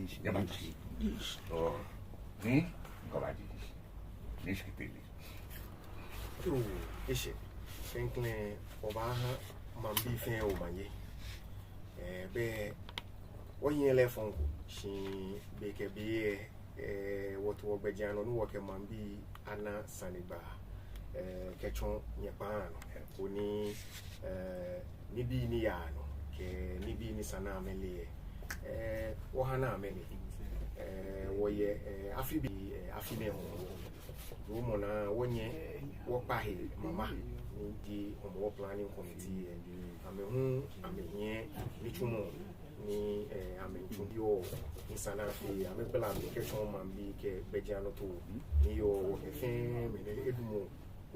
dici, dici, ni come dici, ni schitili. Tu, esce, sempre obaha, mambi fe o manye. Be, oyin elefon ko, shi beke be what work bejano no work mambi ana saniba. Kechon nyepano, kuni nibi ni yano, ke nibi ni sana ameli, wahana ameli, woye afime Rumona wonye wopahe mama di omo planning committee amenye nichumo ni amenchu yo ni sana fi amepela mi kechon mambi ke bejano to ni yo wo kefen me edumo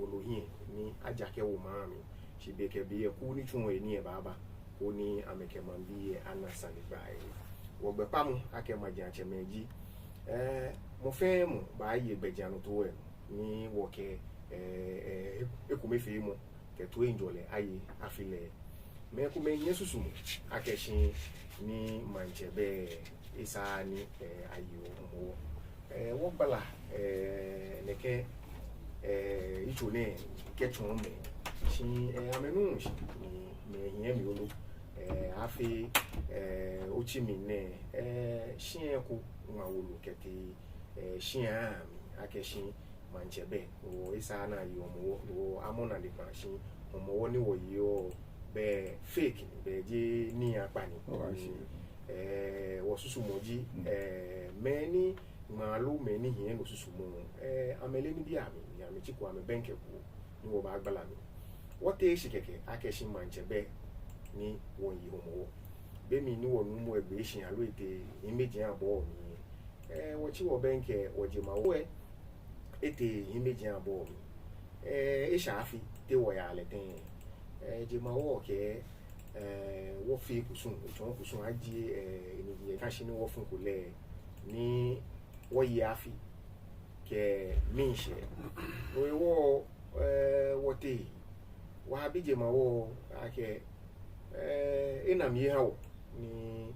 olohin ni ajake wo mami shibeke bi eku ni chumo eni e baba oni ameke mambi anasani bai wo gbepamu ake majanche meji mo fe mo ba ye bejano to e ni woke ekumefe mo ke to enjole aye afile me kume yesusu mo akeshin ni manchebe isa ni ayo mo wo bala neke ichone kechon me shi amenu shi ni me yen mi olo afi ochimi ne shi eku nwa wolo kete shi ami akeshin manchebe o isa na yo mo o amona le pashin mo wo ni wo yo be fake be je ni apani wo susu moji meni malu meni hin no susu mo amele ni dia mi ya mi chiko ame benke ku ni wo ba gbala mi wo te shikeke akeshin manchebe ni wo yi mo be mi ni wo nu mo egbe shin alo ite imeji abo mi wo chi wo benke wo je ma wo ete imeji abo mi ishafi te wo ya le ten je ma wo ke wo fi kusun o kusun aji ni ye kan shi ni wo fun ko le ni wo ya fi ke min she wo wo te wa bi je ma wo ake ina mi ha wo ni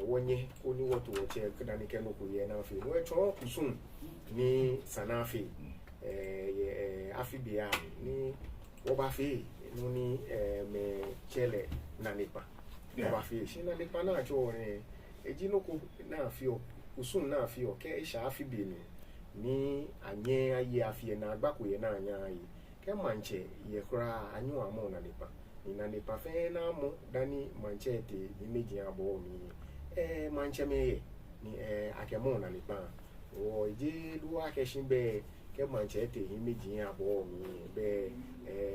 wonye ko ni wo to wo che kada ni ke no ko ye na fi wo cho kusun ni sanafi afi bia ni wo ba fi no ni me chele na nipa wo ba fi shi na nipa na cho re eji no ko na fi o usun na fi o ke sha afi bi ni anye aye afi na agbako ye na anya aye ke manche ye kra anyu amo na nipa fe na mo dani manche te imeji abo mi manche me ni akemo na nipa o je lu akeshin be ke manche te imeji abo mi be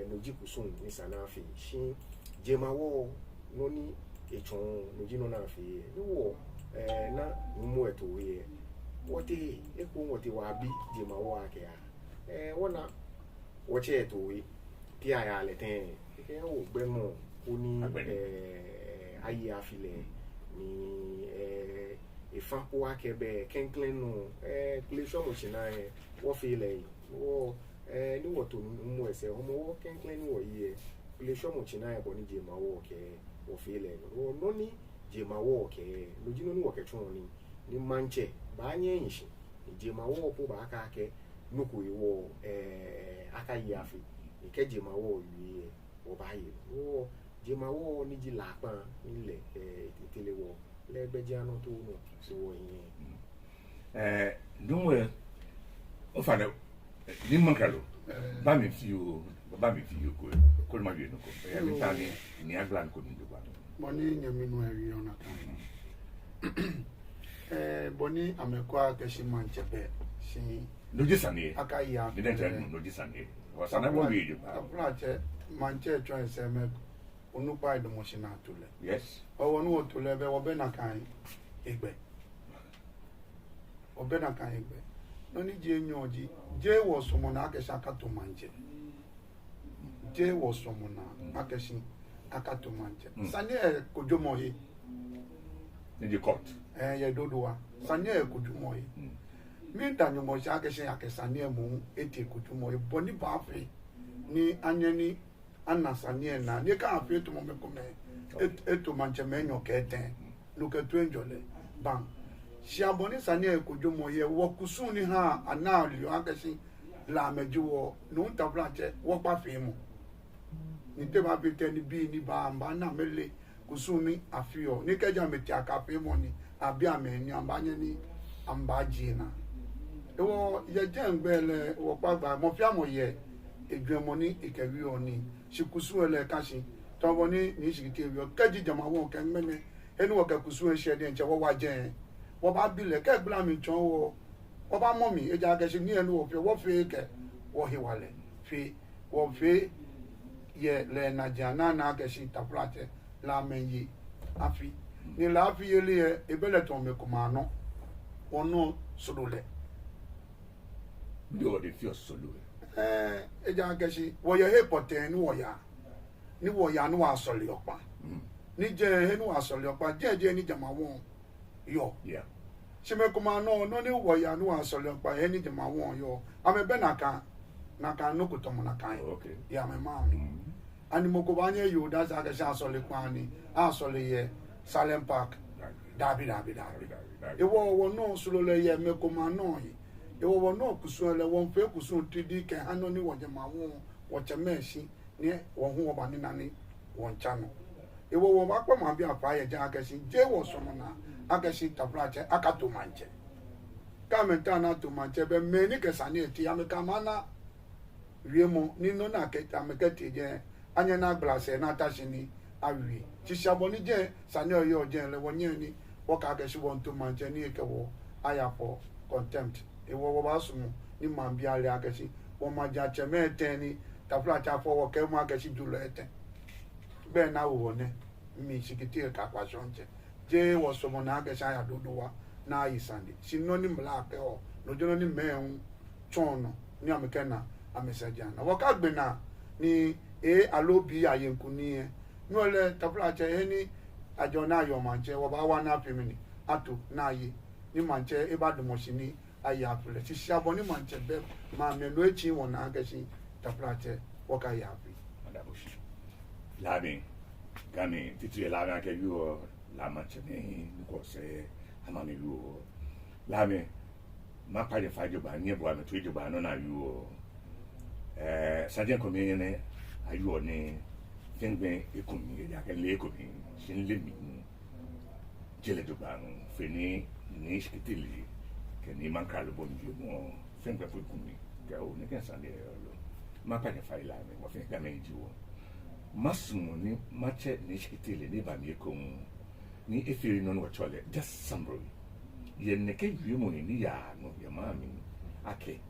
noji kusun ni sanafi shin je mawo no ni echon noji no na fi ni wo na mu eto ye wote eko wote wa bi je mawo ake ya wona wo che eto we ti aya le ten ke o gbe mo oni aye afile ni ifan po akebe kenklen no pleasure mo china wo fi le wo ni wo to mu ese o mo wo kenklen wo ye pleasure mo china e bo ni je mawo ke wo fi le wo no ni je mawo ke no jino ni wo ke chun ni manche ba anya yin shi je mawo po ba aka ke nuku iwo aka yi afi ke je mawo yi wo ba yi wo je mawo ni ji la pan ile tele wo le gbeje anu to no so wo yin dunwe o fa de ni mankalo ba mi fi o ko ma bi no ko ya mi ta ni aglan ko ni do ba boni nyami no awi ona kan boni amekwa keshi manchebe shi nojisani akaya ni den nojisani wasana bo bi do ba plache manche try se me onupa idomoshina tole yes o wonu otole be obe na kan egbe no ni je nyoji je wo somo na akesha kato manche je wo somo na akeshi akato manche sani kojomo yi in the court ye dodowa sani kojomo yi mi danyo mo sha akeshi akesani mu eti kojomo yi boni ba fe ni anyani anasani na ni ka afi to mo me kome eto manche menyo keten luke tu enjole bang Shiaboni Sania Kujumoye, Wakusuni ha, and now you are guessing La Mejuo, no tablate, Wapa Femo. Nitema Pitani B, Niba, Bana Mele, Kusumi, Afio, Nikaja Metiaka Pemoni, Abiame, Yambani, Ambajina. Ewo Yajan Bele, Wapa, Mofiamo ye, Egramoni, Ekavioni, Shikusuele Kashi, Tawoni, Nishikitio, Kaji Jamawo, Kangmene, and Wakakusu shed and Chawa Jen. Waba Bile, Kagblami Chon, Waba Mommy, a Jagashi near no of your warfare, or he wale, Fee, or Fee, ye, Lena Jana, Nagashi, Taprate, La Menyi, Afi, Nila Fielia, a Beleton Mecumano, or no Solule. You are the first Solule. A Jagashi, were your hepoten, Waya, Niwaya no Soliopa, Nije no Soliopa, Jay Nijamawon. Yo, yeah. She may command no new way. I know I saw by any of my one. Yo, I'm a Benaka, Naka no Kutomonaka. Okay. Yeah, my mom. And Mokobanya, you does like a Shasolipani, Asoli, Salem Park, Dabi. It was no Sulole, Mekomano. It was no Kusula, one fair Kusun, TD can only watch my own, watch a mercy near one who about one channel. It was Wakama be a fire jacket, J was someone. Akashi taplache akatu manche kamentana tu manche be meni ke sani ti amekamana wiemo ni no na ke ameketi je anya na glase na tashini awi ti shaboni je sani oyo je le wonye ni woka ke shi won tu manche ni ke wo aya for contempt e wo ba sumu ni mambia ale akashi wo ma ja cheme teni taplache for wo ke mo akashi julo ete be na wo ne mi sikiti ka kwa shonche Jay was from Nagasha, Dodoa, na Sunday. She no him black or no journey man, Chono, near Mekana, a messager. Walk out bena, ni alo be a yankuni, no le taplacha any a jona your manche, or one happy minute, atu, na ye, ni manche, about the moshini, a yapple. She shaboni manche, beb, mamma, Luchi, one agashi, taplache, walk I happy. Labbing, Gami, did you allow you? La Manchene, because among you, Lame, my party fight you by nearby, and treat you by none of you. Sergeant Communion, are you on a thing being a community that can lay cooking, shin living, Jelleduban, Fini, Nish Kitili, can Iman Carlabon, you more, finger put me, go against Sunday. My party fight lame, what think I made you. Massimo, much Nish Kitili, never me come. Ni efiri no no chole just summary ye neke wiemo ni ya no ya mami ake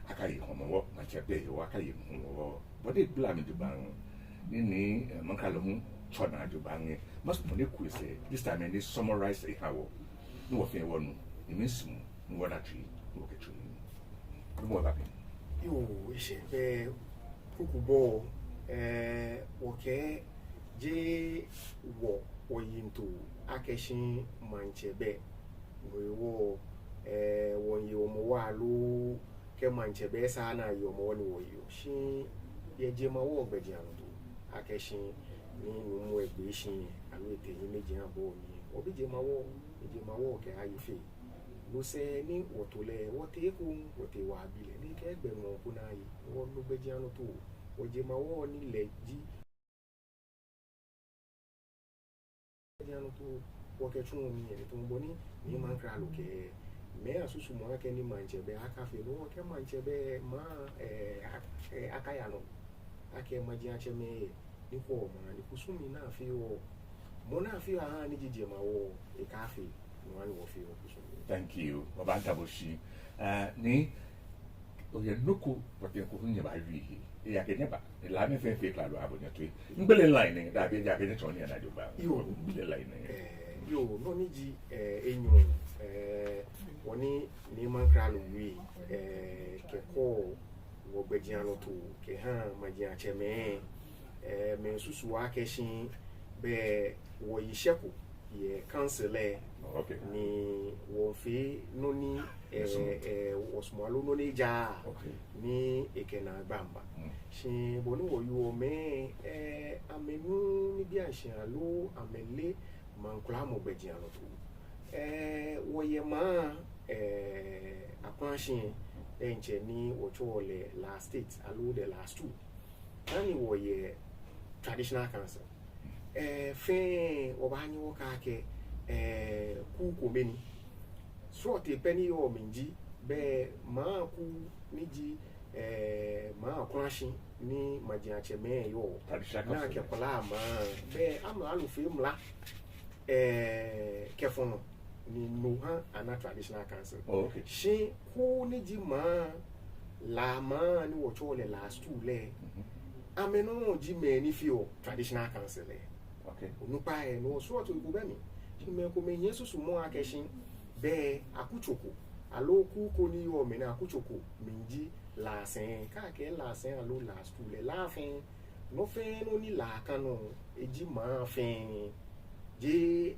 akai homo ma chebe yo akai homo but it blame the bang ni mankalo mu chona do bang must mo ne ku say this time ni summarize e hawo no wo fe wonu e mesum no wo datwi wo ketru no mo ba yo ise be kukubo wo ke je wo oyinto akeshin manchebe wo wonyi omo wa lu ke manchebe sa na yo mo ni wo yo shin ye je ma wo gbeji anu to akeshin ni mu egbe shin alu ete yin meji abo mi obi je ma wo ke ayife lo se ni wotole wote ku wote wa bile ni ke egbe mo ku na yi wo lu gbeji anu to o je ma wo ni leji to woke chun mi en to boni ni man kra lo ke me asusu mo ake ni manche be aka fe lo ke manche be ma aka ya no ake maji ache me ni ko ma ni kusumi na fe o mo na fe a ni jije ma wo e ka fe no ani wo fe o kusumi. Thank you Babanta Boshi ni o ye nuku wote ko hunye ba wi ya ke neba la me fe claro abo nyatwe mbele line da be ja ke choni na jo ba yo mbele line yo no ni ji enyo woni ni man kra lo wi ke ko wo gbeji anu to ke ha maji ache me me susu wa ke shin be wo yisheku ye cancel okay ni wo fi no ni wo smalo no ni ja ni ekena gbamba shin bonu wo yo me amenu ni bi anshin alo amele mankula mo gbeji anu to woye ma apanshi enche ni ochole last state alo the last two ani woye traditional council fe obani woka ke ku komeni so te peni yo minji be ma ku niji ma apanshi ni majiache me yo na ke kola ma be amla lu fe mla kefono ni nuha ana traditional council. Okay. She ko ni ji ma la ma ni wo chole last two le. Ameno ji me ni fio traditional council le. Okay. Onupa e no so to go be mi. Shi me ko me yesu su mo akeshin be akuchoko. Alo ku ko ni yo me na akuchoko minji la sen ka ke la sen alo last two le la fin no fin no ni la kanu eji ma fin je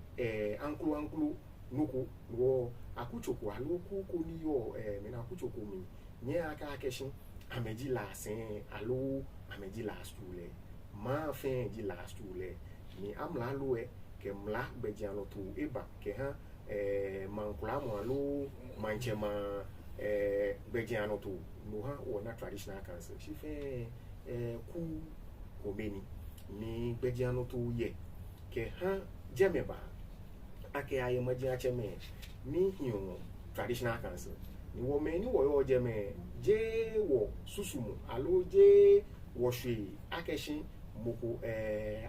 anklu nuku wo akuchoko aloku ko ni yo me na akuchoko mi nye aka akeshin ameji la sen alo ameji la stule ma fin ji la stule ni amla lo ke mla bejiano to eba ke ha mankula mo alo manchema bejiano to no ha o na traditional council shi fe ku komeni ni bejiano to ye ke ha jemeba ake aye majia cheme ni hiyo traditional council ni wo me ni wo yo jeme je wo susumu alo je wo hwe akeshin moko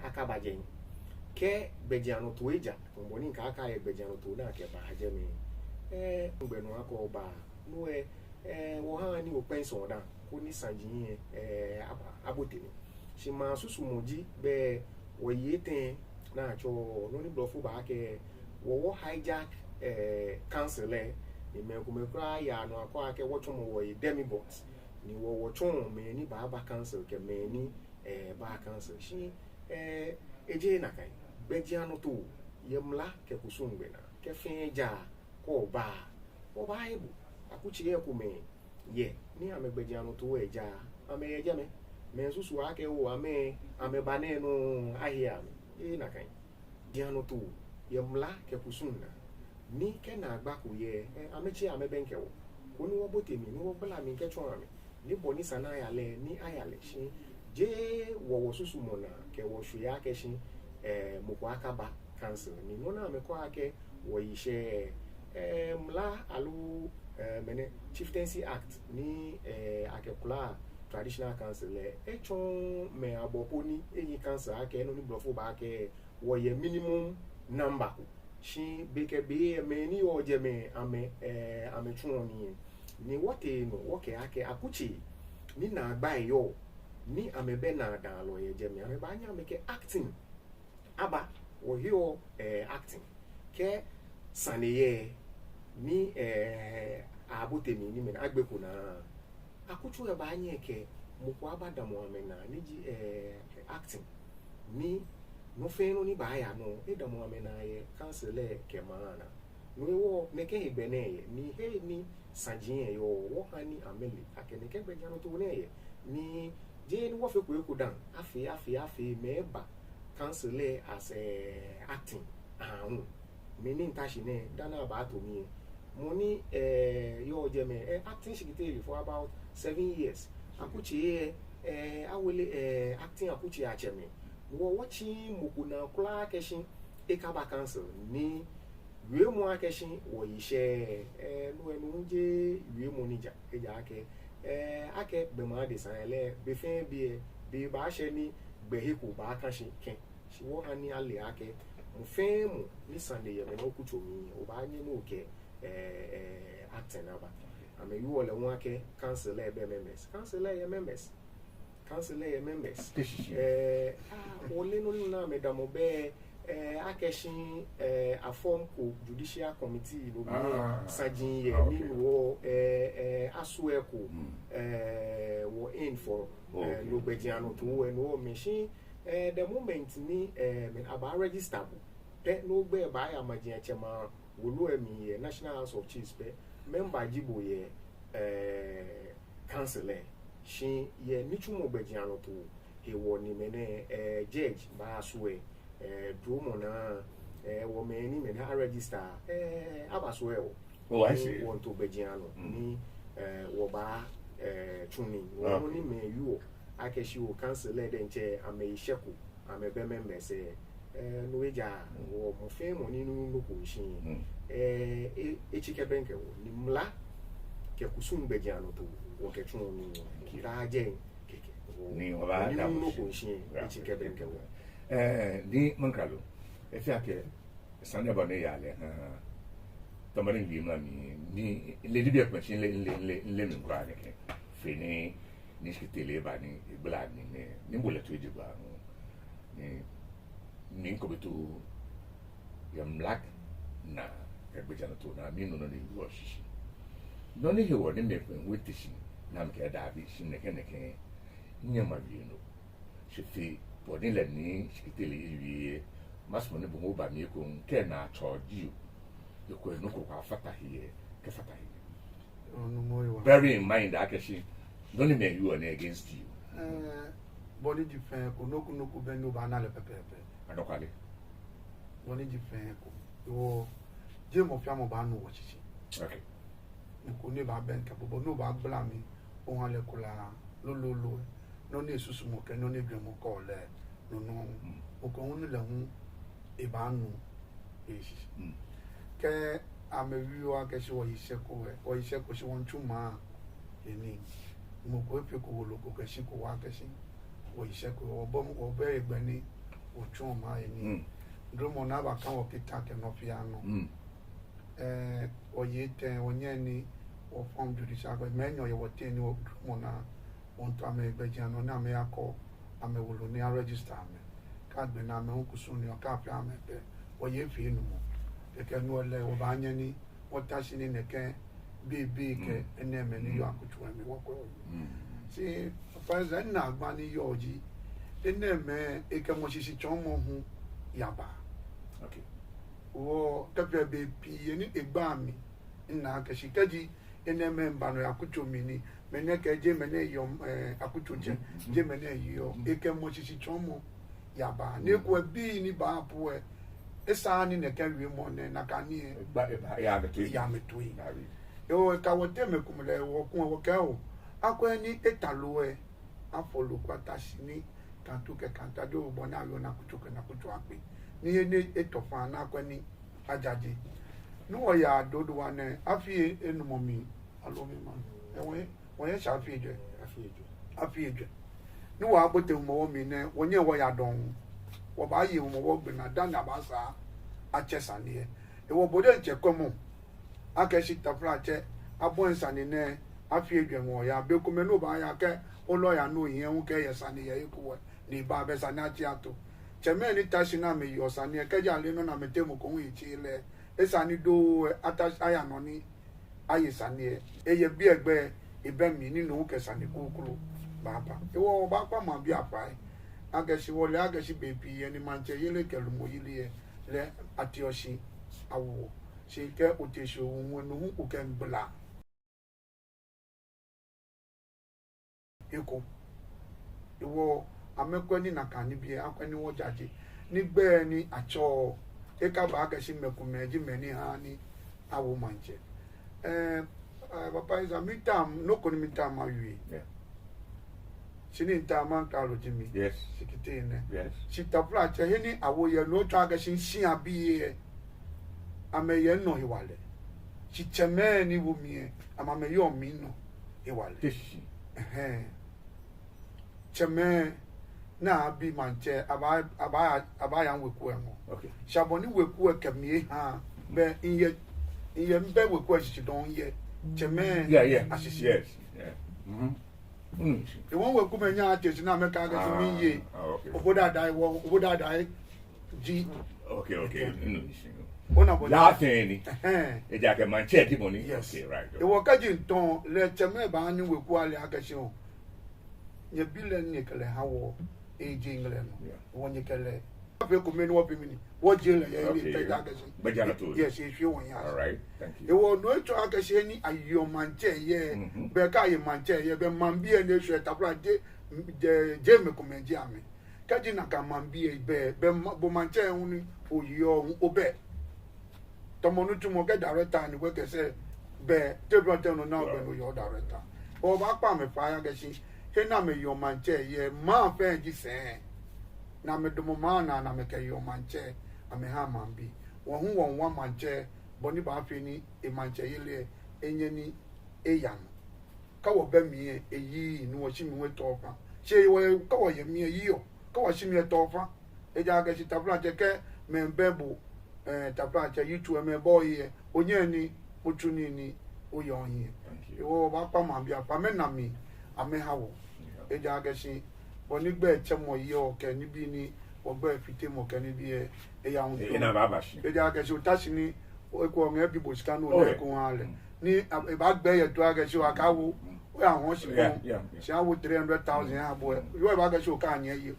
akabajen ke bejiano to eja mboni nka aka ye bejiano to na ke ba jeme ngbenu ako ba no wo ha ni wo pension da ko ni sanjin abotemi shi ma susumu ji be wo yeten na cho no ni blofu ba ke wo hijack council ni me ko me kra ya no akwa ke wo chomo wo demibots ni wo chomo me ni ba council ke me ni ba council shi eje na kai bejiano to yemla ke kusungbe na ke finja ko ba o bible akuchi ye ku me ye ni ame bejiano to eja ame eja me susu ake wo ame ba ne no ahia me na kai diano to yemla ke kusunna ni ke na agba ko ye amechi amebenke wo ko ni wo botemi ni wo bla mi ke chon ami ni boni sana ya le ni ayale shi je wo susu mona ke wo hwe ya ke shi moko akaba council ni no na me ko ake wo yishe mla alu mene chieftaincy act ni akekula traditional council le echon me aboponi eyi council ake no ni blofo ba ake wo ye minimum number shi beke be me ni oje me ame chuno ni wote no woke ake akuchi ni na agba yo ni amebe na dan lo ye je me ame ba nya me ke acting aba wo hio acting ke saneye ni abotemi ni me na agbeku na akuchu e ba nya ke moko abada mo ame na ni ji acting ni no feno ni ba ya no e da mo ame na ye council ke mana no wo ne ke ibene ni he ni sanjin yo wo hani ameli akene ke be jano to ne ye ni je ni wo fe ko eku dan afi meba council as acting ahun me ni ntashi ne dana ba to mi mo ni yo je me acting secretary for about 7 years akuchi awele acting akuchi acheme wo watching mukuna kula keshin ekaba council ni wiemu akeshin wo yishe no enu je wiemu nija eja ake be ma de sanele be fen bi ba she ni gbe hiku ba kan shi ken shi wo hani ale ake mo fen mu ni sande ye me no kucho mi o ba nye no ke acting aba ame yu ole won ake council be members ole no na me da mo be akeshin a form ko judicial committee no bi sajin ye ni wo asueko wo in for no bejiano to we no machine the moment ni me aba register pe no gbe ba ya majin chema wo lo emi National House of Chiefs pe member jibo ye council shi ye nichumo bejiano to he wo ni mene judge ba suwe duomo na wo me ni me na register abaso e Oh, I see. Want to bejiano ni wo ba tuni wo ni me you akeshi wo cancel le den che ameisheku amebe member say no eja wo mo fe mo ni no ko shin echike benke wo ni mla ke kusum bejiano to wo ke tunu ni da je keke ni wo ba da no ko shin echike benke wo ni mankalo efi ake sanya ba ne yale tamani bi ma ni le di be question le mi kwa ne ke fini ni skitele ba ni bla ni bole to eji ba ni ko betu yam black na ebejana to na mi no no ni wo shishi no ni he wo ni me wetishi na me da bi shi ne ke nyama bi no shifi body le ni skitele yi masmo ne bo ba mi ko nke na charge you ko no ko afata here ke fata here no more bear in mind akashi no ni me you on against you body defense ko no ku be no ba na le pepepe anokwale body defense ko wo je mo fia mo ba no wo chichi okay ko ne ba ben ka bo no ba bla mi o han le ko la lo no ne susu mo ke no ne gbe mo ko le no o ko un le hun e ba nu e shi ke amewiwa ke shi wo ise ko shi won chuma eni mo ko pe ko wo lo ko ke shi ko wa ke shi wo ise ko wo bo mo be egbe ni o chuma eni dromo na ba kan o kita ke no fi anu oye ten onye ni o form judicial ko menyo ye wo ten ni o dromo na on to ame egbe jano na me akọ ame wo lo ni register me ka gbe na me o kusun ni o ka fi ame pe oye fi enu mo ke no le o ba anya ni o ta shi ni neke bi ke ene me ni yo akutu me wo ko si pa za na agba ni yo ji ene me e ke mo sisi chon mo hu yaba okay wo ta pe be pi ni egba mi na ke shi kaji ene me mba no akutu mi ni me ne ke je me ne yo akutu je me ne yo e ke mo sisi chon mo yaba ne ko bi ni ba po esa ni ne ka wi mo ne na ka ni ba ya me to yo ka wo te me kumle wo kun wo ka o akwa ni etalo afolo kwata sini kan to ke kan ta do bo na yo na kutu ape ni ene etofa na akwa ni ajaje no wo ya dodo wa ne afi enu mo mi alo mi ma won ye sha afi ejo ni wo abote mo wo mi ne won ye wo ya don wo ba yi mo wo gbe na dan abasa achesa ni e wo bode nche komo akeshi tafra che abo nsani ne afi edwemo ya be kuma no ba ya ke olo ya no yen hu ke yesani ye ikuwe ni ba be sani achi ato cheme ni tashi na me yo sani e keja le no na metemu ko hu ichi le esani do atash aya no ni aye sani e ye bi egbe ibe mi ninu hu ke sani kukuru baba e wo ba pa ma bi apa akeshi wole akeshi bebi ye ni manche yele kelumo yile le atioshi awo se ke otesho wonu hu ko ken bla eko iwo amekwani na kan bi akwani wo jaje nigbe ni acho e ka ba ka shi mekumeji meni ha ni awo manche papa is a mitam no kon mitam awi sini ntama karo jimi yes sikitene yes sitapla che heni awo ye no twa ga shin abi ame ye no hiwale chicheme ni wumie ama me yo mi no hiwale tishi cheme na abi manche aba ya weku emo okay shaboni weku ekemie ha be iye mbe weku achichi don ye cheme yeah asisi yes yeah e won weku menya atesi na me ka ga mi ye oboda dai ji okay ona bo la thing e ja ke man check money okay right e wo ka ji nton le cheme ba ni weku ale akashi o ye bilen ni kele hawo e jingle no wo ni kele afi ko me no wo pimini wo jele ye ni te ga akashi ba jana to yes e fi won ya all right thank you e wo no eto akashi ni ayo manche ye be ka ye manche ye be man bi e ne hwe tapra je me ko me ji ame kajina kamambi be bomanche uni oyo obe tomonu tumo ke director ni we ke se be tebro tenu na be no yo director o ba pa me pa ya ke si he na me yo manche ye ma fe ji se na me domo ma na me ke yo manche ame ha mambi wo hu won wa manche boni ba fe ni e manche ye le enye ni eyan ka wo be mi eyi ni wo si mi we to fa se wo ka wo ye mi eyi yo ka wo si mi to fa e ja ke si tabla je ke me bebu tabla je yitu me boy onye ni otuni ni oyo yin wo ba pa ma bia pa me na mi ame ha wo e ja ke si boni gbe che mo yi o ke ni bi ni ogbe fite mo ke ni bi e ya un e na baba shi e ja ke si o tashi ni o ko nge bi bo skanu le ko ale ni e ba gbe ye to age si wa ka wo o ya won si ko si awo 300,000 ha bo yo ba ga si o ka anye yi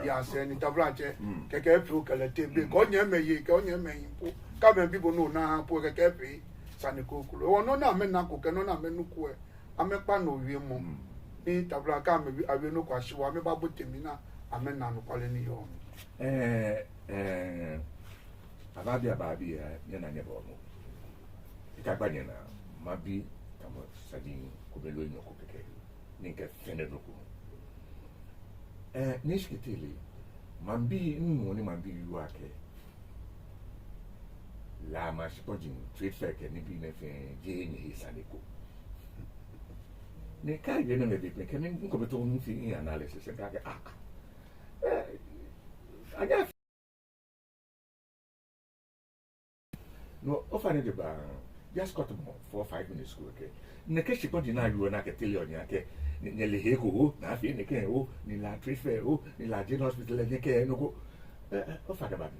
ya se ni tabla che ke ke fi o kele te be ko nye me yi ko nye me yi po ka me bi bo no na ha po ke ke fi sani ko kulo o no na me na ko ke no na me nu ku e ame pa no wi mo ni tabla ka me awe no kwa shi wa me ba bo temi na ame na no kwale ni yo ababia ya na nyebo no ikagba na mabi kama sadi ko belo nyo ko keke ninka fene doko nishkitele mambi nnu ni mambi yuake la mashpojin trade fair ke ni bi na fe je ni hisaniko ne ka ye na me bi ke ni ko beto ni fi analysis ka ke aga no ofane de ba just got 4 or 5 minutes ago okay ne ke shi konti na yuo na ke tele on ya ke ne le hego na fi ne ke o ni la trade fair o ni la general hospital ne ke no ko ofane ba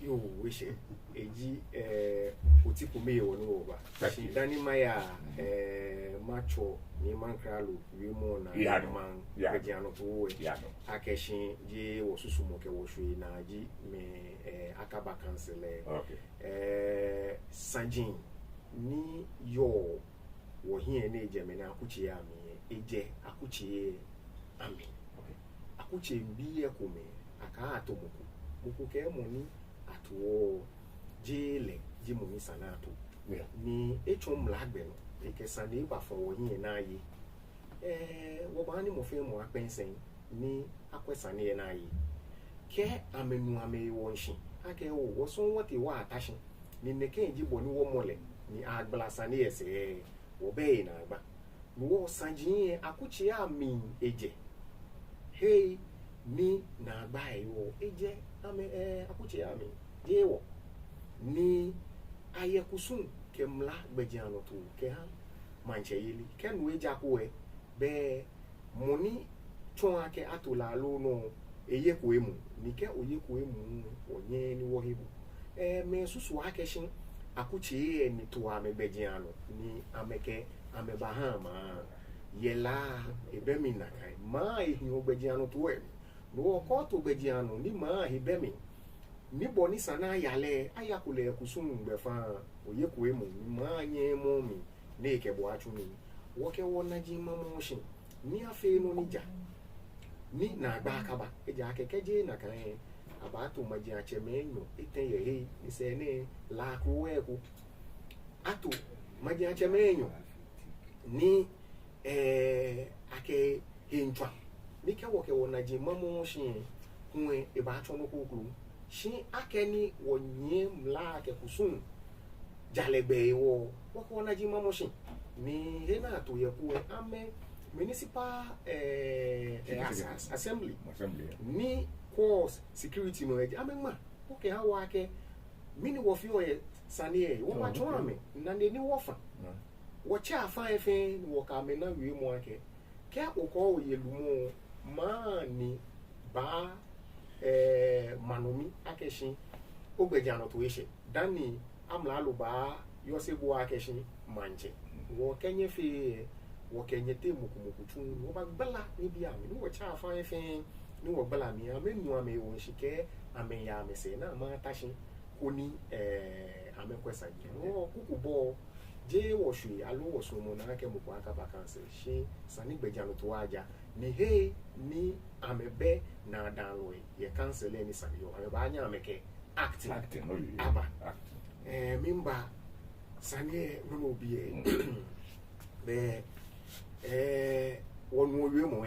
yo wishe eji otipo me yo no ba shi dani maya macho ni mankralo wi mo na man bejiano to we akeshin je wosusu mo ke wo hwe na ji me akaba cancel sanjin ni yo wo hie na eje me na akuchi ya mi eje akuchi ami akuchi bi e ko me aka atomoku muku ke mo ni atuo jele jimuni sanato ni echom lagbe no ekesa ni ba fo wo hie na yi wo ba ni mo fe mo apensen ni akwesa ni na yi ke amenu ame wo nshi ake wo so wote wa atashi ni neke jibo ni wo mole ni agblasa ni ese wo be na agba wo sanjin akuchi ami eje hey ni na agba yo eje ame akuchi ami jewo ni ayekusun kemla gbejiano to ke ha manche yili kenu eja ko e be moni chon ake atola lo no eye ko emu ni ke oye ko emu onye ni wo hebu me susu akeshin akuchi ni to ame gbejiano ni ameke ameba ha ma yela ebemi na kai ma ehin ogbejiano to e no ko to gbejiano ni ma hebemi ni boni sana yale ayakule kusum gbefa oye ko emu ma anye mo mi ne ke bo achu mi woke wona ji mamo shin ni afe no nija ni na agba akaba eja akekeje na kan abato maji achemenyo itenye he ni se ne la kuwe ku ato maji achemenyo ni ake hinchwa ni ke woke wona ji mamo shin kunwe e ba achu no kokuru shin akeni wonye mla ke kusun jalegbe wo woke wona ji mamo shin ni hena to ye ku ame municipal assembly ni course security no eji amema okay ha wa ke mini wo fi oye sane wo ma twa ame na ni wo fa wo cha fa efe wo ka me na wi mu ake ke okọ oye lumo ma ni ba manomi akeshin ogbeja no to ise dani amla lo ba yo se bo akeshin manje wo kenye fe wo kenye te muku tun wo ba gbala ni bi ami ni wo cha fa efe ni wo gbala mi amenu ame wo shike ame ya me se na ma tashin koni ame kwesa ji wo kuku bo je wo hwe alo wo so mo na ke muku aka vacancy shi sani gbeja no to aja ni he ni amebe na danlo ye cancel ni sabi yo ameba anya ameke acting no you aba mimba sane no obi be wonu owie mo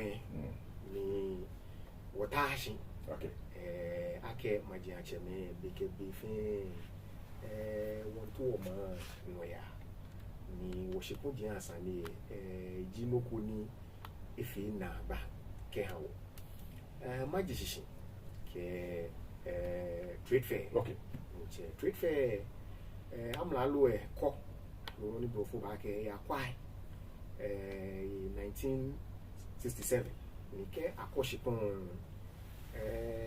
ni wotashi okay ake maji acheme beke bifin wonto o ma noya ni wo shepo di asane jinoko ni efe na ba ke hawo maji shishi ke trade fair okay trade fair amla lo ko lo ni brofo ba ke ya kwai 1967 ni ke akoshipon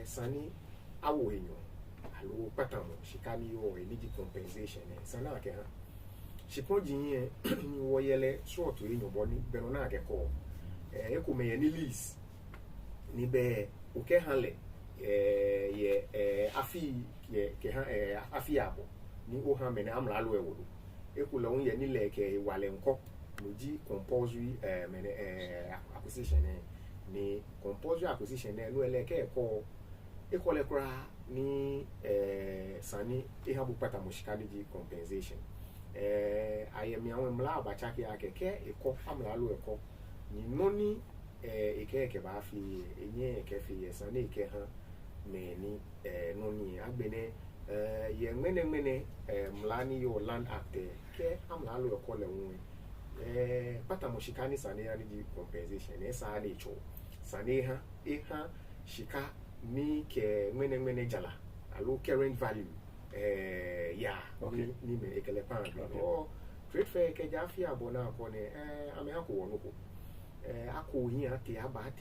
sani awo enyo alo patamo shikani yo eligi compensation sana ke ha shipoji yin ni wo yele short enyo boni bero na ke ko eko me ni lease ni be o ke hanle ye afi ke ha afi abo ni o ha me na amla lo ewodo eko lo ye ni le ke wale nko loji compulsory acquisition ni compulsory acquisition no eleke ko ekole kra ni sani ehabu pata moshikadi ji compensation ayemi awon mla abacha ke akeke eko amla lo eko ni noni ekeke ba fi enye ekefi sani eke ha me ni noni agbene ye ngene mla ni yo land act ke amla lo eko le won pata moshikani sani ya ni compensation esa na echo sani ha shika ni ke ngene jala alo current value ya okay. ni me ekele pan o trade fair ke jafi abona ko ne ame ha ko wono ko ako yin ati aba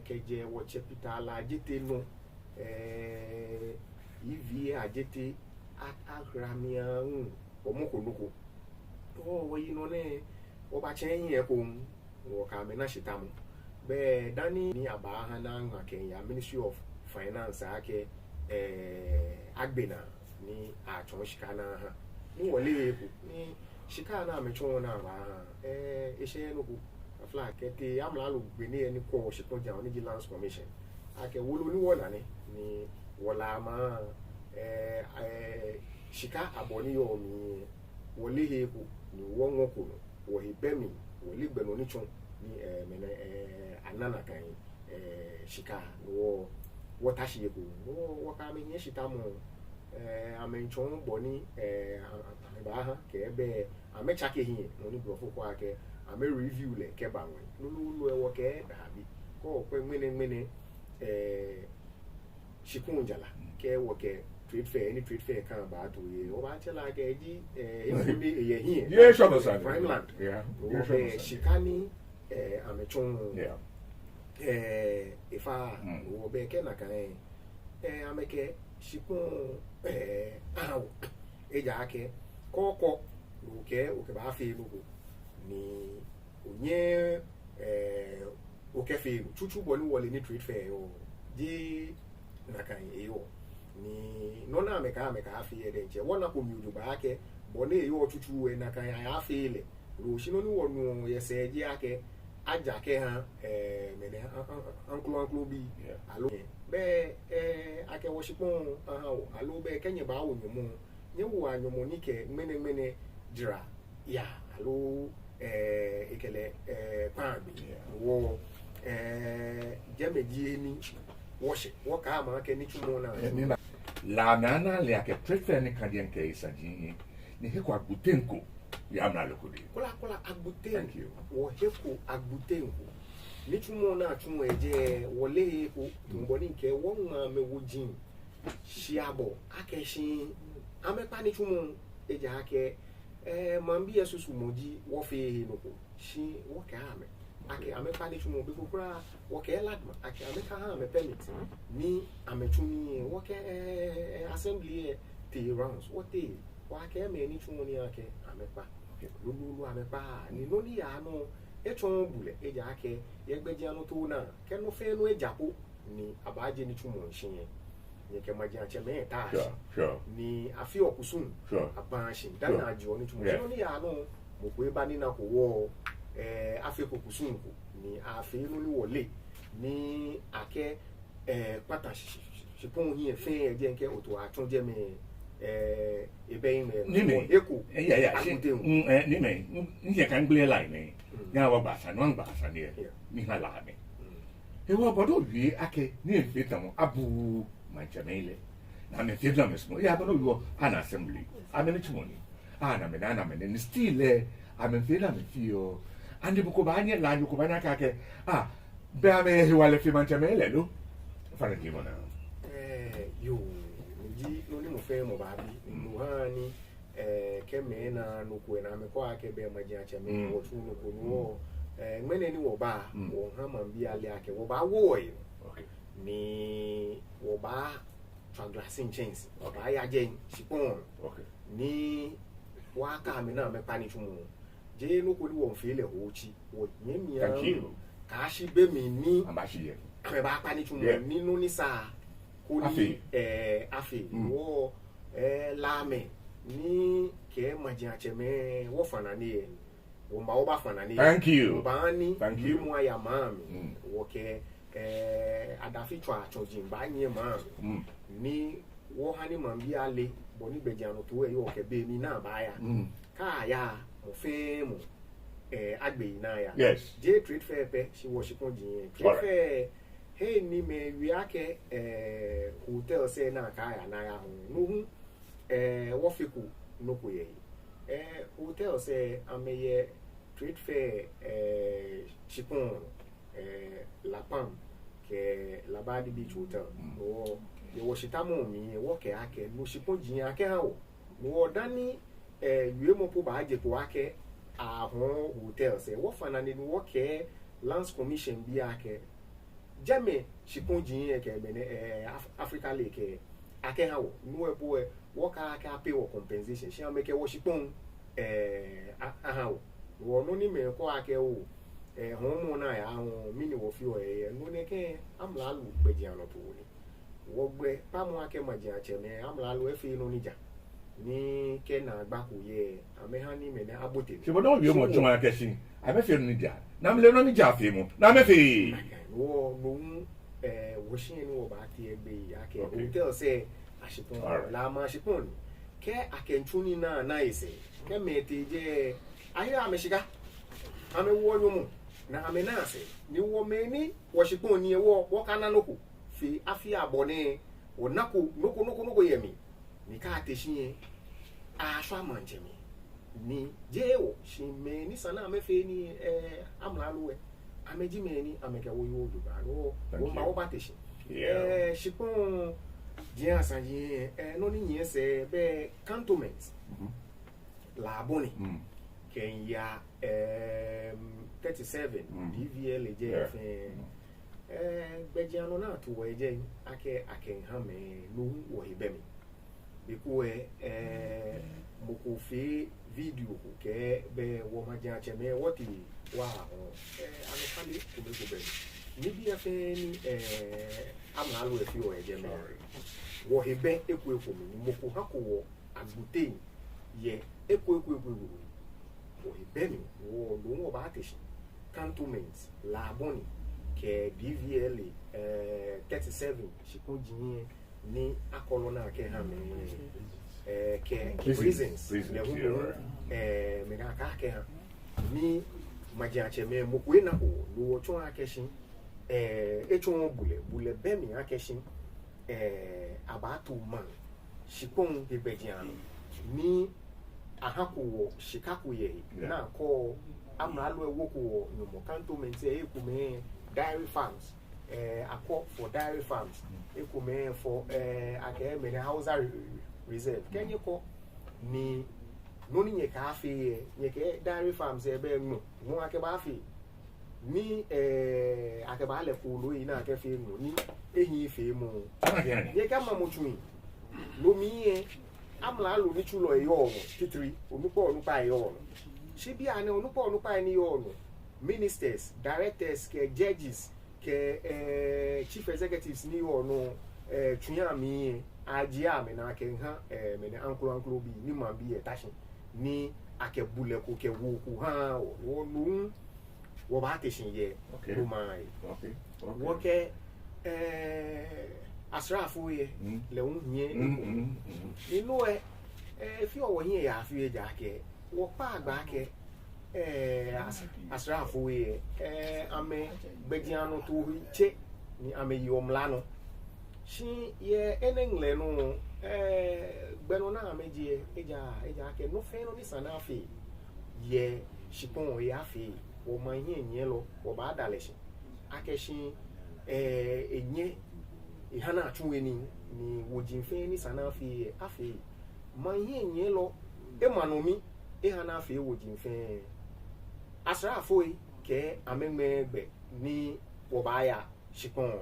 ke je wo chepitala jete no ivi ajete agramia omoko noko o wo yin no ne o ba chen yin e ko wo ka me na shitamu be dani ni aba ha na nwa Kenya Ministry of Finance ake agbena ni achon shika na ha ni wole eku ni shika na mechon na ba ha ise no ku afla kete amla lo gbe ni eni ko shikon ja oni Lands Commission ake wolo ni wona ni wola ma shika aboni yo mi wole eku ni won ko no wo ibemi wole gbe no ni chon ni mena anana kan shika wo watashi ego wo ka me yin shita mo amenchon boni ba ha ke ebe amecha ke hin no ni brofo kwa ke ame review le ke ba won lulu e wo ke da bi ko pe mene shikun jala ke wo ke trade fair any trade fair kan ba to ye o ba chela ke ji e ye hin yeah sure sir Finland yeah shikani amechon yeah ifa wo be ke na kan ameke shikun awo eja ake koko oke ba fe lugo ni onye oke fe chuchu boni wole ni trade fair o di na kan eyo ni no na ameka afi ye denche wona ko mi ba ake boni eyo chuchu we na kan ya afi ile ro shino ni wonu yese ji ake aja ke ha mene anklo bi alo be ake worshipon alo be kenye ba wo nyomo nye wo anyomo ni ke mene dira ya alo ekele pan bi wo jameji ni worship wo ka ma ke ni chumo na la nana le ake prefer ni kadien ke isaji ni hekwa butenko ya mna lokodi kola agbutenko wo heko agbutenko ni chumo na chumo eje wole ko tumboni nke wo ma mewojin shiabo akeshi amepa ni chumo eje ake mambi esusu moji wo fe no ko shi wo ka ame ake amepa ni chumo bi kokura wo ke ladma ake ameka ha me permit ni amechumi wo ke assembly te rounds wo te wa ke me ni chumo ni ake amepa lulu amepa ni no ni ya no echon bule eja ake yegbeji anu to na ke no fe no ejapo ni abaje ni chumo nshin ni ke maji ache me ta sure ni afi okusun sure abanshin dan na ji oni chumo no ni ya no mo ko eba ni na ko wo Africa kusunku ni afi no ni wole ni ake pata shipon hi efe eje nke oto atunje me ebe me eku ni me ni kan gble line ni ya wa ba sa no ba sa ni ni ha la me e wo bodo wi ake ni efe tamo abu manchamele na me fe bla mesmo ya bodo wi ana assembly amene chimoni ana me ni stile ame na me fio andi bukobanya la bukobanya kake be ame wale fi manchamele lo fara ki mona yo ji no ni mo fe mo ba bi no ha ni keme na no ko na me ko ake be magia chame wo tu no ko no ngene ni wo ba wo ha man bi ale ake wo ba wo yi ni wo ba transglassing chains wo ba ya je sipon ni wa ka me na me pani tumu je no ko ni wo fe le ho chi wo nyemia ka shi be mi ni amashi ye me ba pani tumu ni no ni sa ko ni afi wo lame ni ke magia cheme wo fana ni wo ma wo ba fana ni thank you ba ni mu aya mami wo ke adafi twa chojin ba nye ma ni wo hani mambi ale boni bejano to e wo ke be mi na ba ya ka ya mo fe mo agbe na ya yes je trade fair pe si wo si konjin trade fair hey ni me wi ake hotel say na ka ya na ya ho no hu wo fiku no ko ye hotel say ameye trade fair chipon la pam ke la badi beach hotel wo yo shitamo mi wo ke ake no chipon jin ake ha wo dani yue mo po ba je to ake ahon hotel say wo fana ni wo ke lands commission bi ake jame chipon jin ke be Africa Lake ake ha wo no e po wo ka ake pay wo compensation shi ameke wo chipon aha wo no ni me ko ake wo homo na ya ahun mini wo fi o no ne ke amla lu gbeji ano to ni wo gbe pamu ake maji acheme amla lu e fi no nija ni ke na agba ko ye ameha ni me na abote se bodo wi mo tun ake sin ame fe no nija na me le no nija fi mu na me fe wo no wo shin ni wo ba ti egbe ake hotel say ashipon la ma ashipon ke akenchuni na ise ke meti je ayo ameshiga ame wo yo mu na ame na ase ni wo me ni wo shipon ni wo kana noku fi afia abone wo nako noko yemi ni ka ateshin aso amanjemi ni je wo shi me ni sana ame fe ni amlaluwe ame ji me ni ame ke wo yo do ba wo ma wo ba teshin shipon je asanji no ni yen se be cantonment la abone Kenya 37 DVL JF bejiano na to we je ake ha me no wo hebemi because moko fi video ko ke be wo ma ja cheme woti wa ho ano kali ko be ko be ni bi afe ni amna lo e fi o je me wo hebe eku mi moko ha ko wo agbute ye eku Bemi wo lo ba teshi cantonment la boni ke DVL 37 shikojin ni akolona ke ha me ke prisons le hu me ga ka ke ha ni majiache me mokwe na ho lo chon akeshin echon bule bemi akeshin abatu man shikon de bejiano ni ahako shikaku ye na ko amralo ewoku wo no cantonment ekume dairy farms akọ for dairy farms ekume for akeme na Hausa reserve kenye ko ni noni nye ka afi nye ke dairy farms ebe no akeba afi ni akeba le ko lo yi na akefe no ni ehin ife mu ye ka mamotun lo mi amla lo ni chulo e yo titiri onupa e yo shibi ane onupa ni yo ministers directors ke judges ke chief executives ni yo no tuya mi ajia me na ke ha me ne anklo bi ni ma bi e tashin ni akebule ko ke wo ku ha wo lu wo ba te shin ye Okay. rumai Okay. wo ke asrafo ye le un nye inu fi o wo yin ya fi e ja ke wo pa agba ke asrafo ye ame gbejianu to che ni ame yomla no shi ye enengle no gbenu na ameji eja ke no fe no ni sanafi ye shipon ye afi wo ma yin lo wo ba daleshi akeshi enye ihana atwe ni wojinfe ni sanafi afi ma yin lo emanomi ihana afi wojinfe asrafo ke amemegbe ni wo ba ya shipon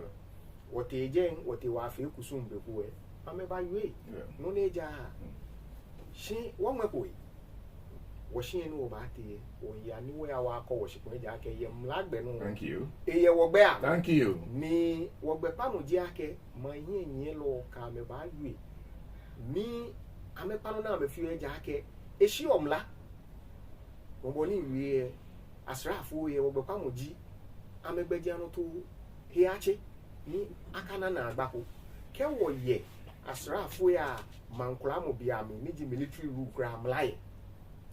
wote jen wote wa fi kusumbe kuwe ameba yue no neja shi wo mwepo wo shi enu ba te wo ya ni wo ya wa ko wo shipon ja ke ye mlagbe no Thank you. eye wo gbe a Thank you. ni wo gbe panu ji ake ma yin lo ka me ba yue ni ame panu na me fi ja ake eshi omla wo bo ni wi asrafo ye wo gbe panu ji amegbeji anu to hiache ni akana na agbako ke wo ye asrafo ya mankura mo bia me ni military rule gram lai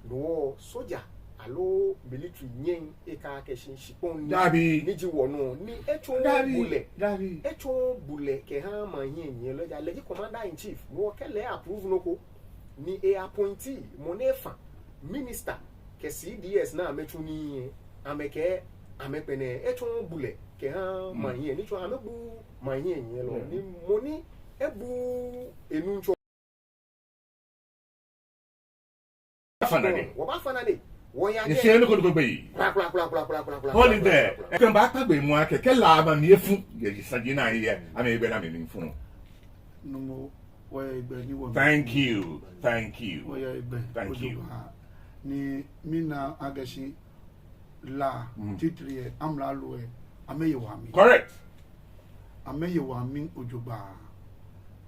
no soja alo military nyen e ka ke shin shipon Dabi. ni ji wono ni echo bule Dabi. echo bule ke ha ma yen lo ja leji commander in chief no ke le approve noko ni e appointee monefa minister ke CDS na amechu ni ameke amepene echo bule ke ha ma yen ni cho amebu ma yen lo ni moni ebu enuncho Fanade. wo ba fanade wo ya You see any good baby. kula Hold there. E kan ba pa gbe mu akeke la ma mi efu. Ye sanji na here. Ame egbe na me ni fun. no mo wo egbe ni wo Thank you. Thank you. wo ya egbe Thank you. ni mina agashi la titrie amla loe ameye wa mi Correct. ameye wa mi ojoba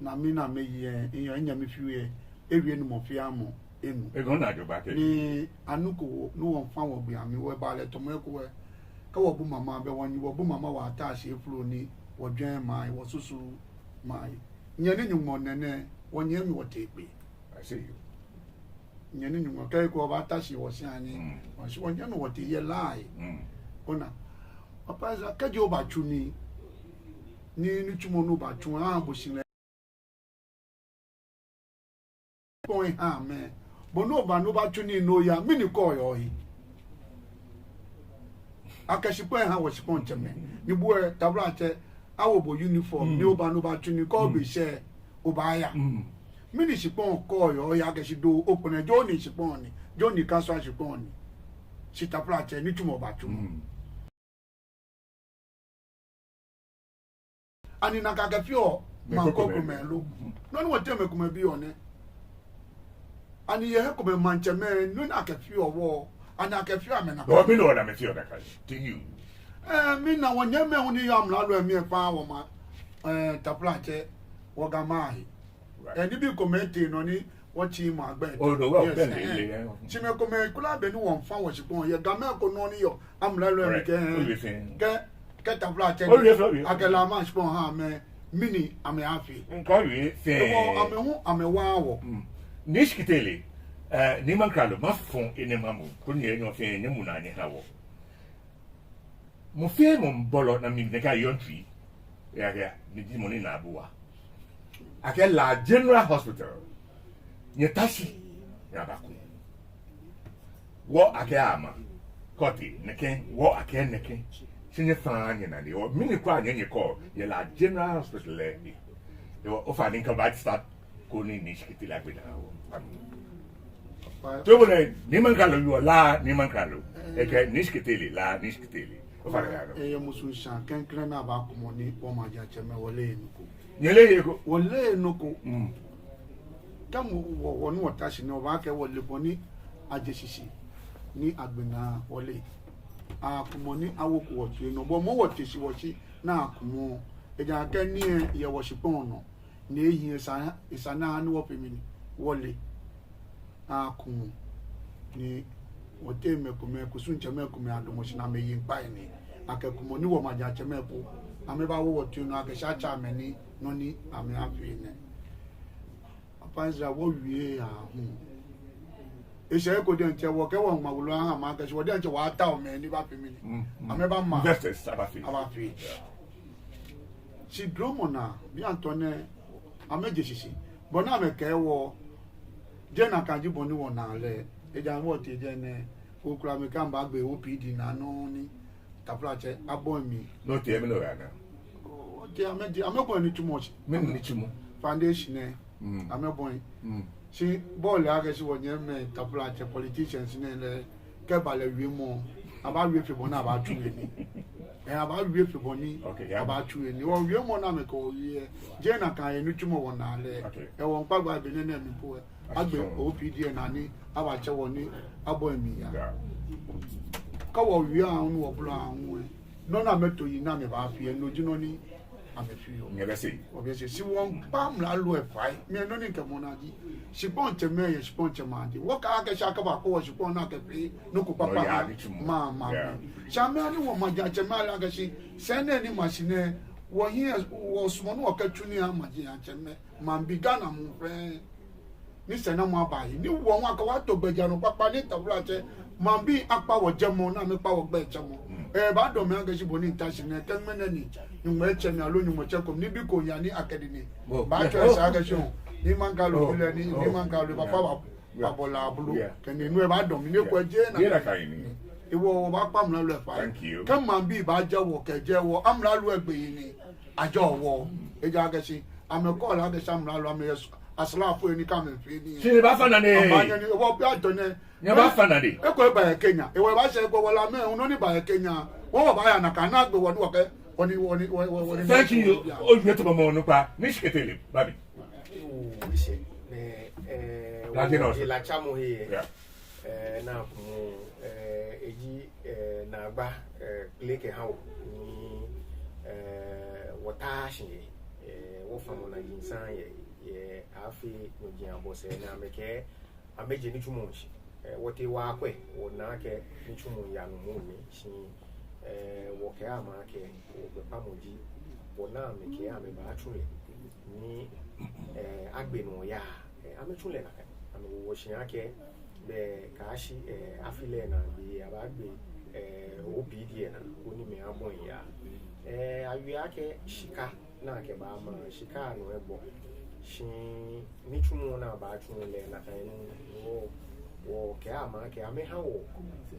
na mina meye eyan nya mi fiwe ewie ni mo fi amo enu E go na jo ba ke. ni anuko no won fa wo bi ami we ba le to mo ko we ka wo bu mama be won wo bu mama wa ta se flo ni wo dwen mai wo susu mai nye ni nyumo nene wo nye mi wo te pe I see you. nye ni nyumo kai ko ba ta si wo si ani wo si wo nye no wo te ye lai ona papa za ka jo ba chu ni chumo no ba chu a bo sin le point ha me bo no ba chu ni no ya mini ko yo yi akashi point ha wo si point me ni bo tabla che awo bo uniform ni oba no ba chu ni ko be she oba ya mini si point ko yo ya akashi do open jo ni si point ni jo ni kan so si point ni si tabla che ni chumo ba chu ani na kaga fio man ko ko melo no no tell me ko me bi one ani ye ko be manche me no na ka fio wo ani aka fio amena Go me no na me feel that to you. mi na wonye me huni yam la lo mi pa wo ma taplache wo ga mai ni bi ko me ti no ni wo chi ma gbe Oh no, well, then le. chi me ko me kula be ni won fa wo chi pon ye ga me ko no ni yo am la lo mi ke taplache akela ma chi pon ha me mini ame afi Ko wi fe. ame hu ame wa wo Nishkitele. Ni man kralo ma fon ene mamu. Ko ni enyo fe enye mu na anye ha wo. Mo fe mo mbolo na mi neka yontri. Ya ga ni di money na abuwa. Ake la General Hospital. Nye tashi ya baku. Wo ake ama. Koti neke wo ake neke. Sinye fanye na ni. Mini kwa nye ko ye la General Hospital le. Yo ofa ni kan ba start ko ni nishkitele agbe na wo. Todo ni man kralo yo la ni man kralo. Eke nishkitele la nishkitele. Ofa ga no. ye musu shan ken kren na ba ko mo ni wo ma ja cheme wole nuko Nyele yeko. wole nuko kam wo no tashi no ba ke wole boni ajesisi ni agbena wole akumo ni awoku wo ti no bo mo wo ti si wo si na akumo eja ke ni ye wo si pon no na eyi isa na ni wo pemi ni wole akumo ni wote mekume kusunche mekume adomoshi na meyi mpa ni akekumo ni wo maja chemepo ameba wo tu no akesha cha meni no ni ame afi ne apanza wo wie a ise ko de nche wo ke wo mawulu an ma ke wo de nche wa ta o me ni ba fi mi ni ameba ma investors abafi si dromona bi antone ameje sisi bona me ke wo je na kanji boni wo na le eja wo ti je ne ko kura me kan ba gbe OPD na no ni taplache abon mi no te me lo yana o je amebo ni too much me ni chumo foundation ne amebo si ball age si wo nye me taplache politicians ne le ke ba le wi mo aba wi fe bona aba tu ni aba wi fe boni aba tu ni wo wi mo na me ko wi je na kan ni tumo wo na le e wo npa gba be ne na mi po agbe OPD na ni aba che wo ni abo mi ya ka wo wi an wo blo an no na meto yi na me ba fi no jino ni ame fi yo nye be se obviously si won pam la lo e fai me no ni ke mo na ji si pon che me ye si pon che ma di wo ka ke sha ka ba ko si pon na ke fi no ku papa ma sha me ani wo ma ja che ma la ke si se ne ni machine wo hi wo sumo no ka tuni a ma ji a che me ma bi gana mu fe ni se na mo abayi ni wo won aka wa to gbeja no papa ni tabula che ma bi apa wo jemo na me pa wo gbe chemo ba do me anga si boni tashi ne kan mena ni mo eche mi alo ni mo che kom ni bi ko ya ni academy ba cho sa ga sho ni man ka lo bile ni man ka lo papa ba bola bulu kan ni no ba do mi ne ko je na ye na kai ni iwo ba pa mo lo fa kan man bi ba je wo ke je wo amra lo egbe yi ni ajo wo e ja ga si ameko la ga samra lo ame asla fo ni ka me fi ni si ba fa na ne ba ni wo bi ajo ne nya ba fa na de e ko ba Kenya e wo ba se ko wala me uno ni ba Kenya wo ba ya na ka na gbe wo ni woni thank you o je to mo no pa ni shiketele babi la chamo he na ku eji na gba leke hawo ni watashi wo famo na yinsan ye afi no jian bo se na meke ameje ni tumunshi wote wa kwe wo na ke ni tumun ya no mu mi shi wo ke ama ke wo be pamoji wo na meke ame ba tule ni agbe no ya ame tule na ke ame wo shi ake be kashi afile na bi abagbe OPD na oni me abon ya awi ake shika na ke ba ma shika no ebo shi ni tumu na ba tule na kan wo ke ama ke ame ha wo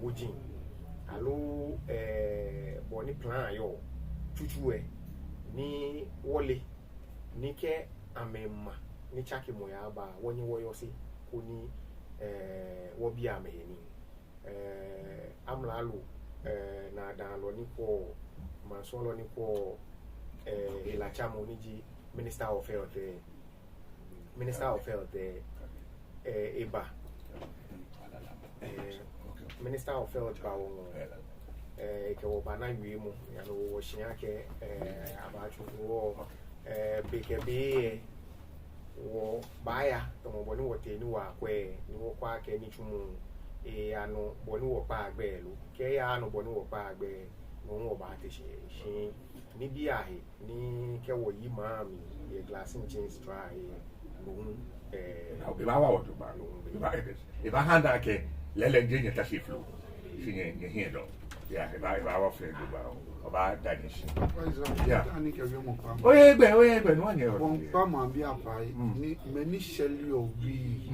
wojin alo boni plan yo tutuwe ni wole ni ke amema ni chaki mo ya ba woni wo yo si ko ni wo bi ameni amlalu na dan lo ni ko ma so lo ni ko ila chamo ni ji Minister of Health eba Minister of Health ba wo ke wo ba na wi mu ya no wo hia ke abachu wo BKB wo baya to mo boni wo te ni wa kwe ni wo kwa ke ni chumu ano boni wo pa agbe lu ke ya ano boni wo pa agbe mo wo ba te shi ni bi ahe ni ke wo yi ma mi ye glass in change try mo be ba wa wo to ba no be ba handa ke lele nje nyata shi flow shi nye hin do ya be ba wa fe do ba o ba danish ya ani ke yo mo pa oye gbe no anye won pa ma bi apai ni me ni sheli o bi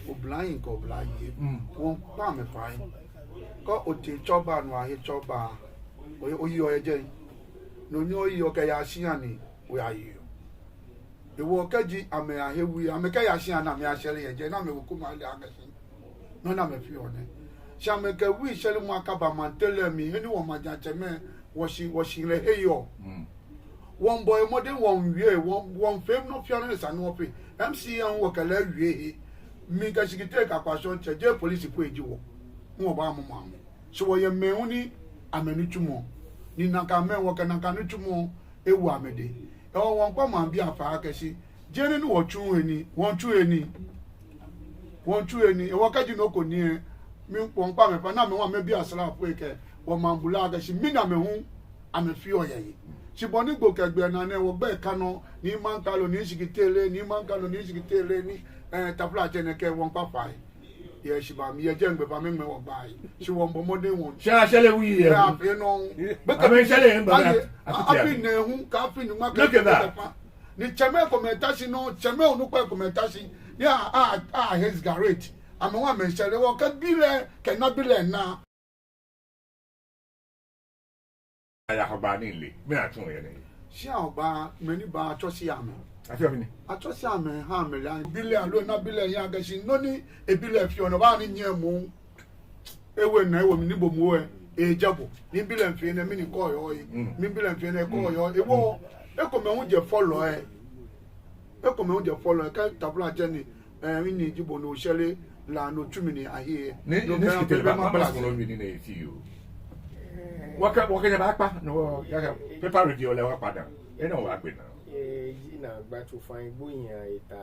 o blind ko blind won pa me pai ko o ti choba no ahe choba o yi o eje no ni o yi o ke ya shian ni we ayi ewo kaji ame ahewu ame ka ya shian na me ashele eje na me ku ma le agasi no na me fi one sha me ke wi shele mu akaba mantele mi eni wo ma ja cheme wo shi le heyo one boy modern one wie one fame no fiano sa no pe MCN wo kala wie mi ka shikite ka kwaso cheje police ku eji wo mo ba mo ma so wo ye me uni amenu tumo ni na ka me wo ka na ka nu tumo ewu amede e won pa ma bi afa akesi jeni ni wo chu eni won chu eni e wo ka ji no ko ni mi won pa me pa na me wa me bi asra po ke wo mambula ga shi mi na me hu ame fi oye shi boni gbo kegbe na ne wo be kanu ni man kalo ni shigitele ni man kalo ni shigitele ni tapla jene ke won papa ye shi ba mi ye je ngbe ba me wo ba shi won bo mode won sha shele wi ye ya fe no be ka me shele ba afi ne hu ka fi ni ma ka ni cheme commentation no cheme onu kwa commentation ya his garage ame wa me shele wo ka bile ke na bile na ya ho ba ni le me atun ye ni shi ba me ni ba chosi ame afi ni achosi ame ha me la bile alo na bile ya ga shi no ni e bile fi ono ba ni nyemu ewe na ewe mi ni bo mu e jabo ni bile mfi na mi ni ko yo yi mi bile mfi na ko yo ewo eko me hunje follow eko me hunje follow ka tabla jeni ni jibo no shele la no tumini ahe no me ke ba ma bla ko ni na fi yo waka ya ba pa no ya paper radio le wa padà e na wa pe na na gba to fine boyan ita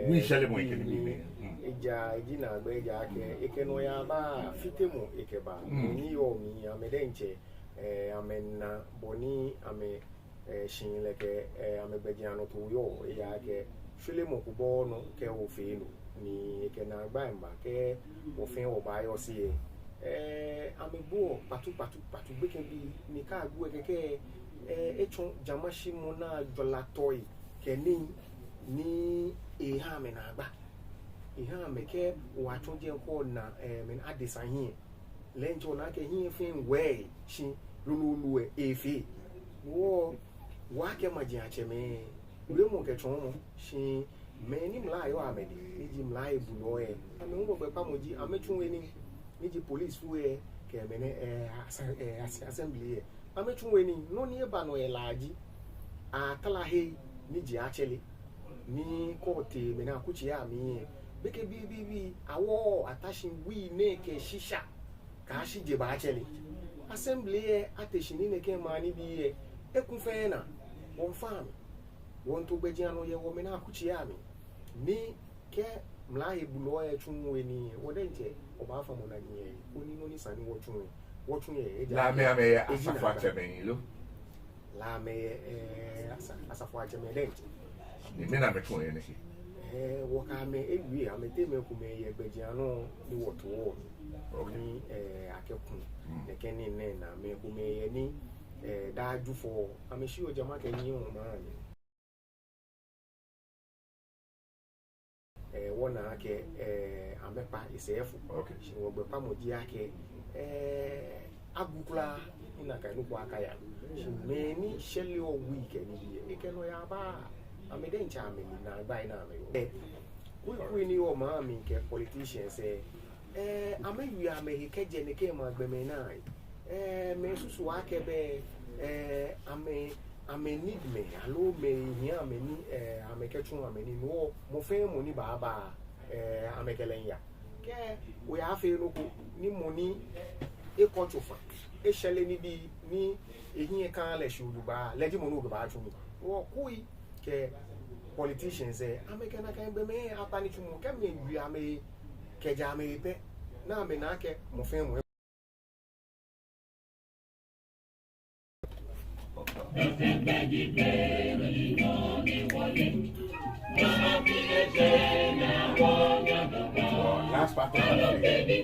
we shele mo ike ni eja na gba eja ke eke no ya ba fitemu eke ba ni yo mi amedenche amenna boni ame shin leke amegbejiano to yo ya ke file mo ku bo no ke o fe no ni ke na gba mba ke o fe o ba yo si amegbo patu gbeke bi ni ka agbo keke echun jamashi mo na jola toy ke ni ha me na agba ha me ke wa tun je ko na men adisa hin lenjo na ke hin fe we shi lulu efe wo wa ke maji acheme ure mo ke chon shi me ni mla yo amedi ji mla ebuno ame ngo be pa moji amechun eni ni ji police fu ke me ne assembly amechun eni no ni eba no elaji akala he ni ji achele ni court me na kuchi ya mi beke bi awo attaching we ne ke shisha ka shi je ba achele assembly ateshini ne ke mani bi ekunfe na won fam won to gbeji anu ye wo me na akuchi ya mi ni ke mla ebulo chunwe ni wodenje oba fa mo na ni oni no ni sani wo chunwe la me ame asafu acheme lo la me asafu acheme denje ni na me chunwe ni wo ka me ewi ame te me ku me ye gbeji anu ni wo to wo ni akekun ne keni ne na me ku me ye ni dájú fọ amesi o jama ke yin o ma ni wona ke amepa isefu shi wo gbe pa mo ji ake agukula ina ka nu kwa aka ya shi me ni shele o week ni bi e ke no ya ba amede ncha me na gba ina me ku ni o ma mi ke politicians amewi amehi keje ne ke ma gbe me na me susu wa ke be ame need me allo me hia ame ni ame ketun ame ni no mo fe mo ni baba ame kelen ya ke we ya fe no ko ni mo ni e ko chofa e shele ni bi ni ehin kan le shulu ba leji mo no ba chu mi wo kui ke politicians ame kana kan be me apani chu mo ke me wi ame keja ame pe na ame na ke mo fe mo last part of the